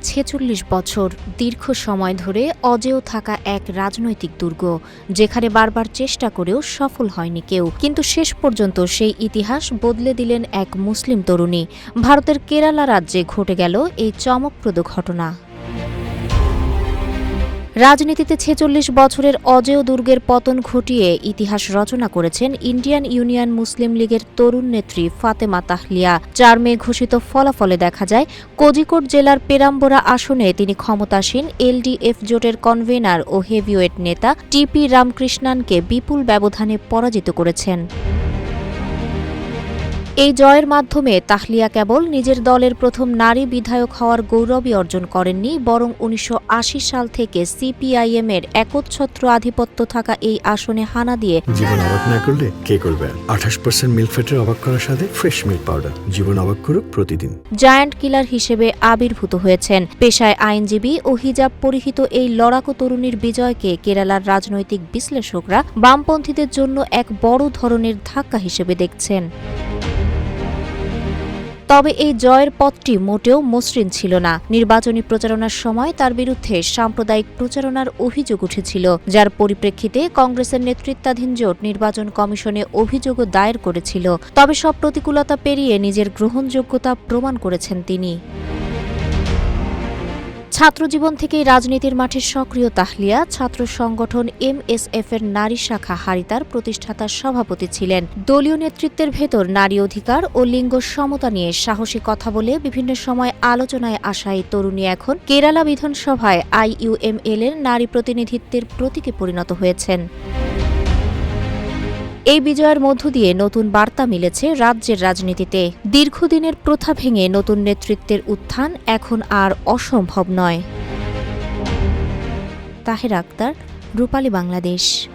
46 বছর দীর্ঘ সময় ধরে অজেয় থাকা এক রাজনৈতিক দুর্গ, যেখানে বারবার চেষ্টা করেও সফল হয়নি কেউ। কিন্তু শেষ পর্যন্ত সেই ইতিহাস বদলে দিলেন এক মুসলিম তরুণী। ভারতের কেরালা রাজ্যে ঘটে গেল এই চমকপ্রদ ঘটনা। রাজনীতিতে 46 বছরের অজেয় দুর্গের পতন ঘটিয়ে ইতিহাস রচনা করেছেন ইন্ডিয়ান ইউনিয়ন মুসলিম লীগের তরুণ নেত্রী ফাতেমা তাহলিয়া। 4 মে ঘোষিত ফলাফলে দেখা যায়, কোজিকোড জেলার পেরাম্বরা আসনে তিনি ক্ষমতাসীন এলডিএফ জোটের কনভেনার ও হেভিওয়েট নেতা টিপি রামকৃষ্ণানকে বিপুল ব্যবধানে পরাজিত করেছেন। এই জয়ের মাধ্যমে তাহলিয়া কেবল নিজের দলের প্রথম নারী বিধায়ক হওয়ার গৌরবই অর্জন করেননি, বরং 1980 সাল থেকে সিপিআইএম-এর একচ্ছত্র আধিপত্য থাকা এই আসনে হানা দিয়ে জীবন অবাক না করলে কে করবে? 28% মিল্ক ফ্যাটের অবাক করার সাথে ফ্রেশ মিল্ক পাউডার। জীবন অবাক করুক প্রতিদিন। জায়ান্ট কিলার হিসেবে আবির্ভূত হয়েছেন। পেশায় আইনজীবী ও হিজাব পরিহিত এই লড়াকু তরুণীর বিজয়কে কেরালার রাজনৈতিক বিশ্লেষকরা বামপন্থীদের জন্য এক বড় ধরনের ধাক্কা হিসেবে দেখছেন। তবে এই জয়ের পথটি মোটেও মসৃণ ছিল না। নির্বাচনী প্রচারণার সময় তার বিরুদ্ধে সাম্প্রদায়িক প্রচারণার অভিযোগ উঠেছিল, যার পরিপ্রেক্ষিতে কংগ্রেসের নেতৃত্বাধীন জোট নির্বাচন কমিশনে অভিযোগও দায়ের করেছিল। তবে সব প্রতিকূলতা পেরিয়ে নিজের গ্রহণযোগ্যতা প্রমাণ করেছেন তিনি। ছাত্রজীবন থেকেই রাজনীতির মাঠে সক্রিয় তাহলিয়া ছাত্র সংগঠন এমএসএফ-এর নারী শাখা হারিতার প্রতিষ্ঠাতা সভাপতি ছিলেন। দলীয় নেতৃত্বের ভেতর নারী অধিকার ও লিঙ্গ সমতা নিয়ে সাহসী কথা বলে বিভিন্ন সময় আলোচনায় আসা এই তরুণী এখন কেরালা বিধানসভায় আইইউএমএল-এর নারী প্রতিনিধিত্বের প্রতীকে পরিণত হয়েছেন। এই বিজয়ের মধ্য দিয়ে নতুন বার্তা মিলেছে রাজ্যের রাজনীতিতে। দীর্ঘদিনের প্রথা ভেঙে নতুন নেতৃত্বের উত্থান এখন আর অসম্ভব নয়। তাহের আক্তার, রূপালী বাংলাদেশ।